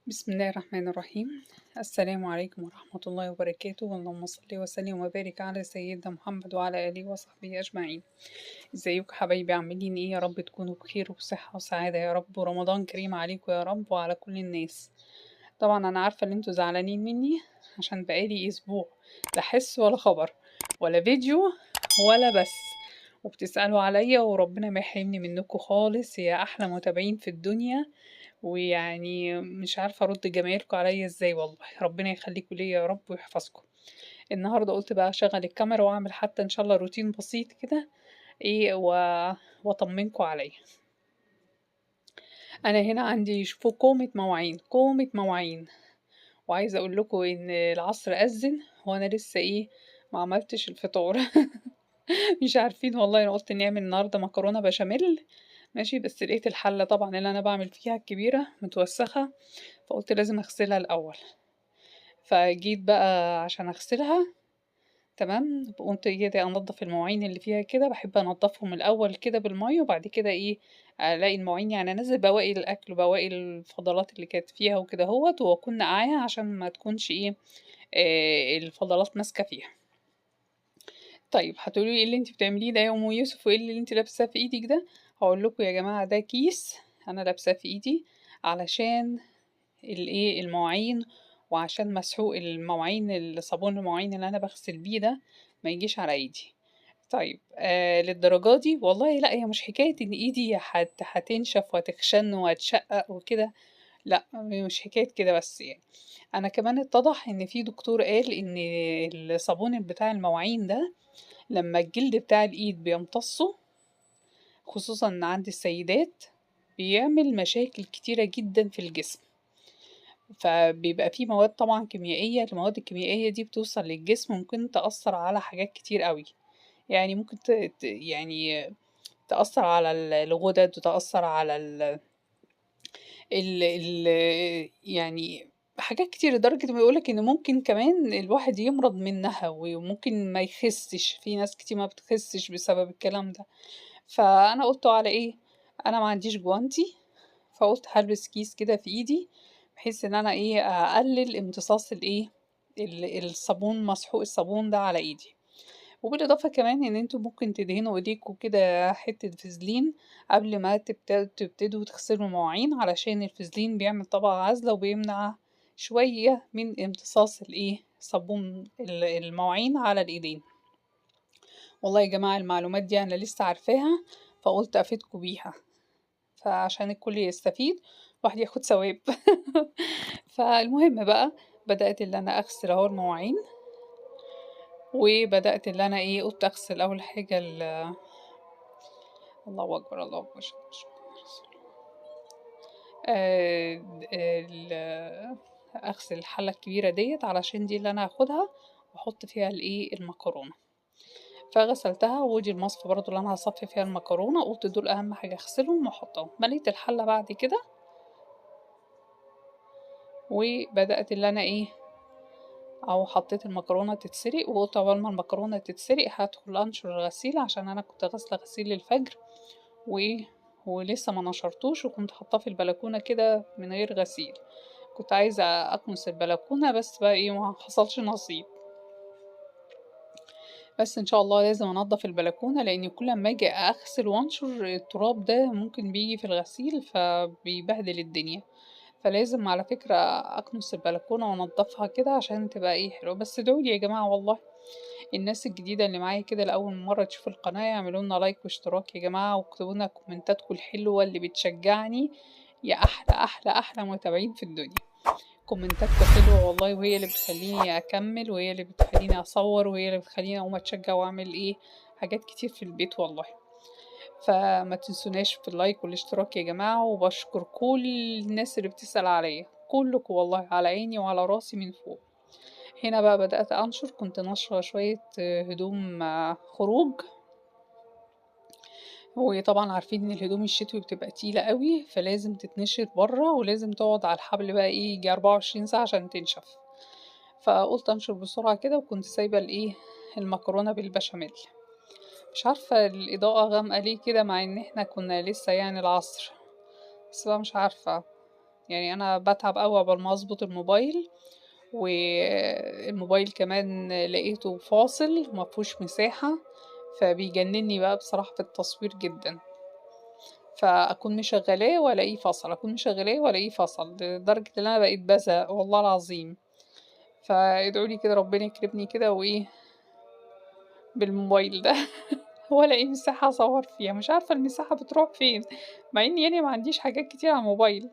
بسم الله الرحمن الرحيم. السلام عليكم ورحمة الله وبركاته، اللهم صل وسلم وبارك على سيدنا محمد وعلى آله وصحبه أجمعين. ازيكم حبايبي، عاملين ايه؟ يا رب تكونوا بخير وبصحة وسعادة يا رب، ورمضان كريم عليكم يا رب وعلى كل الناس. طبعا أنا عارفة ان انتوا زعلانين مني عشان بقالي أسبوع لا حس ولا خبر ولا فيديو ولا بس، وبتسألوا عليا وربنا ما يحرمني منكم خالص يا أحلى متابعين في الدنيا. ويعني مش عارفة أرد جمايلكم عليا ازاي، والله ربنا يخليكم ليا يا رب ويحفظكم. النهاردة قلت بقى أشغل الكاميرا وأعمل حتى إن شاء الله روتين بسيط كده، ايه وأطمنكم عليا. أنا هنا عندي شوفوا كومة مواعين كومة مواعين، وعايزة أقول لكم إن العصر أذن وأنا لسه ايه ما عملتش الفطار. مش عارفين والله، أنا قلت نعمل النهاردة مكرونة بشاميل ماشي، بس لقيت الحلة طبعا اللي أنا بعمل فيها الكبيرة متوسخة، فقلت لازم أغسلها الأول. فجيت بقى عشان أغسلها تمام، قمت كده أنضف المواعين اللي فيها كده، باحب أنضفهم الأول كده بالمَيّة وبعد كده إيه، ألاقي المواعين يعني أنزّل بواقي الأكل وبواقي الفضلات اللي كانت فيها وكدهوّة، وأكون ناقعاها عشان ما تكونش إيه، الفضلات ماسكة فيها. طيب هتقولوا لي إيه اللي أنتِ بتعمليه ده يا أم يوسف، وإيه اللي أنتِ لابساه في إيدِك ده؟ هاقول لكم يا جماعة ده كيس أنا لابساه في إيدي علشان الإيه، المواعين، وعشان مسحوق المواعين صابون المواعين اللي أنا باغسل بيه ده ما يجيش على إيدي. طيب للدرجة دي؟ والله لأ، هي مش حكاية إن إيدي هتنشف وهتخشن وهتشقق وكده، لأ، مش حكاية كده بس يعني. أنا كمان اتضح إن في دكتور قال إن الصابون بتاع المواعين ده لمّا الجلد بتاع الإيد بيمتصه، خصوصًا عند السيدات، بيعمل مشاكل كتيرة جدًا في الجسم. فبيبقى في مواد طبعًا كيميائية، المواد الكيميائية دي بتوصل للجسم ممكن تأثّر على حاجات كتير أوي، يعني ممكن ت ت يعني تأثّر على الغدد وتأثّر على ال يعني حاجات كتير، لدرجة إنه بيقول لك إن ممكن كمان الواحد يمرض منها وممكن ما يخسّش، في ناس كتير ما بتخسّش بسبب الكلام ده. فأنا قُلت على إيه، أنا ما عنديش جوانتي، فقُلت هالبس كيس كده في إيدي، بحيث إن أنا إيه، أقلل امتصاص الإيه، الصابون مسحوق الصابون ده على إيدي. وبالإضافة كمان إن أنتم ممكن تدهنوا إيديكم كده حتة فازلين قبل ما تبتدوا تغسلوا المواعين، علشان الفازلين بيعمل طبقة عازلة وبيمنع شوية من امتصاص الإيه، صابون المواعين على الإيدين. والله يا جماعة المعلومات دي أنا لسه عارفاها، فقُلت أفيدكم بيها. فعشان الكل يستفيد الواحد ياخد ثواب. فالمهم بقى بدأت اللي أنا أغسل أهو المواعين، وبدأت اللي أنا إيه، قُلت أغسل أول حاجة الله أكبر، الله أكبر، أشهد أن لا إله إلا الله. أغسل الحلة الكبيرة ديّة علشان دي اللي أنا هاخدها وأحط فيها الإيه، المكرونة. فغسلتها ودي المصفى برضه اللي أنا هاصفّي فيها المكرونة، قُلت دول أهم حاجة أغسلهم وأحطهم. مليت الحلة بعد كده وبدأت اللي أنا إيه، أهو حطيت المكرونة تتسلق، وقُلت عقبال ما المكرونة تتسلق هادخل أنشر الغسيل عشان أنا كنت غاسلة غسيل الفجر وإيه، ولسه ما نشرتوش وكنت حاطاه في البلكونة كده من غير غسيل. كنت عايزة أكنس البلكونة بس بقى إيه، ما حصلش نصيب. بس إن شاء الله لازم أنضف البلكونة، لإني كل أمّا آجي أغسل وأنشر التراب ده ممكن بييجي في الغسيل فبيبهدل الدنيا. فلازم على فكرة أكنس البلكونة وأنضفها كده عشان تبقى إيه، حلوة. بس ادعوا لي يا جماعة والله، الناس الجديدة اللي معايا كده لأول مرة تشوف القناة يعملوا لنا لايك واشتراك يا جماعة، واكتبوا لنا كومنتاتكم الحلوة اللي بتشجعني، يا أحلى أحلى أحلى متابعين في الدنيا. كومنتاتكم حلوة والله، وهي اللي بتخليني أكمل، وهي اللي بتخليني أصور، وهي اللي بتخليني أقوم أتشجع وأعمل إيه، حاجات كتير في البيت والله. فما تنسوناش في اللايك والاشتراك يا جماعة، وباشكر كل الناس اللي بتسأل عليا، كلكم والله على عيني وعلى راسي من فوق. هنا بقى بدأت أنشر، كنت ناشرة شوية هدوم خروج، وطبعًا عارفين إن الهدوم الشتوي بتبقى تقيلة أوي، فلازم تتنشر برّه، ولازم تقعد على الحبل بقى إيه، ييجي 24 ساعة عشان تنشف. فقُلت أنشر بسرعة كده، وكنت سايبة الإيه، المكرونة بالبشاميل. مش عارفة الإضاءة غامقة ليه كده مع إن إحنا كنا لسه يعني العصر، بس بقى مش عارفة. يعني أنا باتعب أوي عقبال ما أضبط الموبايل، والموبايل كمان لقيته فاصل ما فيهوش مساحة، فبيجننّي بقى بصراحة في التصوير جدًا. فأكون مشغّلاه وألاقيه فصل، أكون مشغّلاه وألاقيه فصل، لدرجة إن أنا بقيت بازهق والله العظيم. فادعوا لي كده ربنا يكرمني كده وإيه، بالموبايل ده وألاقي مساحة أصوّر فيها، مش عارفة المساحة بتروح فين، مع إني يعني ما عنديش حاجات كتير على الموبايل،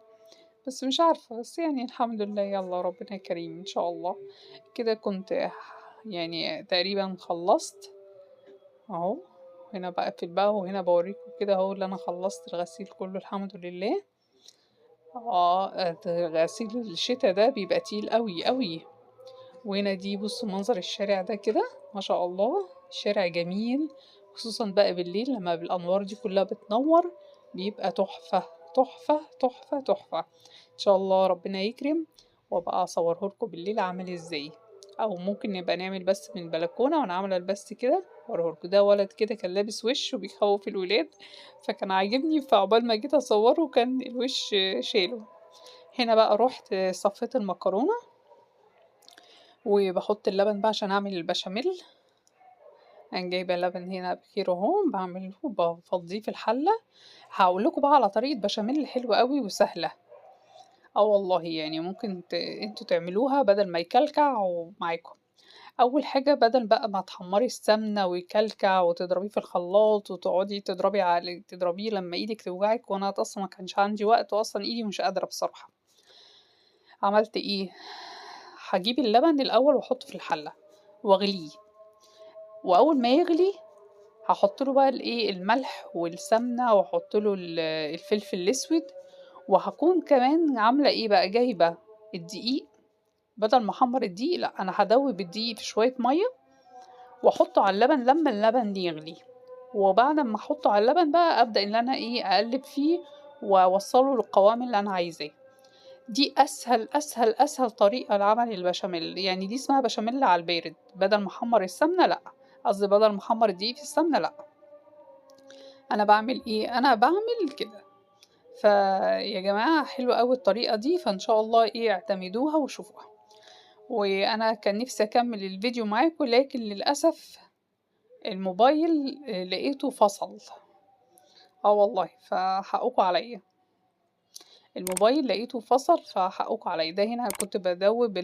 بس مش عارفة، بس يعني الحمد لله يالّا ربنا كريم إن شاء الله. كده كنت يعني تقريبًا خلّصت أهو، هنا باقفل بقى وهنا باورّيكم كده أهو اللي أنا خلّصت الغسيل كلّه الحمد لله. غسيل الشتا ده بيبقى تقيل أوي، أوي. وهنا دي بُصّوا منظر الشارع ده كده ما شاء الله، شارع جميل، خصوصًا بقى بالليل لمّا الأنوار دي كلّها بتنوّر، بيبقى تحفة، تحفة، تحفة، تحفة. إن شاء الله ربنا يكرم وأبقى أصوّره لكم بالليل عامل إزاي، أو ممكن نبقى نعمل بث من البلكونة وأنا عاملة البث كده وأوريه لكم. ده ولد كده كان لابس وِش وبيخوّف الولاد، فكان عاجبني، فعقبال ما جيت أصوّره كان الوِش شاله. هنا بقى رُحت صفّيت المكرونة وباحط اللبن بقى عشان أعمل البشاميل. أنا جايبة لبن هنا بخير أهو، باعمله وبافضّيه في الحلة. هاقول لكم بقى على طريقة بشاميل حلوة أوي وسهلة. آه والله يعني ممكن أنتم تعملوها بدل ما يكلكع معاكم. أول حاجة بدل بقى ما تحمّري السمنة ويكلكع وتضربيه في الخلاط وتقعدي تضربيه لمّا إيدِك توجعِك، وأنا أصلًا ما كانش عندي وقت وأصلًا إيدي مش قادرة بصراحة. عملت إيه، هاجيب اللبن الأول وأحطه في الحلة وأغليه، وأول ما يغلي هاحط له بقى الملح والسمنة وأحط له الفلفل الأسود، وهاكون كمان عاملة إيه بقى، جايبة الدقيق، بدل ما أحمّر الدقيق لأ، أنا هادوّب الدقيق في شوية مَيّة وأحطه على اللبن لمّا اللبن يغلي، وبعد أمّا أحطه على اللبن بقى أبدأ إن أنا أقلّب فيه وأوصّله للقوام اللي أنا عايزاه. دي أسهل، أسهل، أسهل طريقة لعمل البشاميل، يعني دي اسمها بشاميل على البارد، بدل ما أحمّر السمنة لأ، قصدي بدل ما أحمّر الدقيق في السمنة لأ. أنا باعمل إيه، أنا باعمل كده. فيا جماعة حلوة أوي الطريقة دي، فإن شاء الله اعتمدوها وشوفوها. وأنا كان نِفْسي أكمّل الفيديو معاكم، لكن للأسف الموبايل لقيته فصل. آه والله، فحقكم عليّا. الموبايل لقيته فصل فحقكم عليّا. ده هنا كنت بادوّب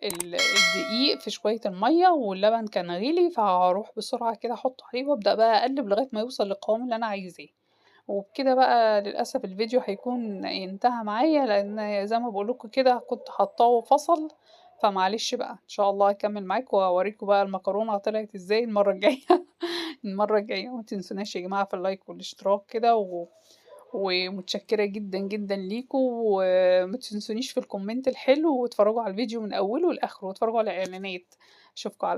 الدقيق في شوية المَيّة واللبن كان غِلي، فهاروح بسرعة كده أحُطّه عليه وأبدأ بقى أقلِّب لغاية ما يوصل للقوام اللي أنا عايزاه. وبكده بقى للأسف الفيديو هيكون انتهى معايا، لإن زي ما باقول لكم كده كنت حاطاه وفصل، فمعلش بقى إن شاء الله هاكمّل معاكم وأورّيكم بقى المكرونة طلعت إزاي المرّة الجاية. المرّة الجاية. وما تنسوناش يا جماعة في اللايك والاشتراك كده ومتشكرة جدًا، جدًا ليكم، وما تنسونيش في الكومنت الحلو، واتفرّجوا على الفيديو من أوله لآخره، واتفرّجوا على الإعلانات. أشوفكم على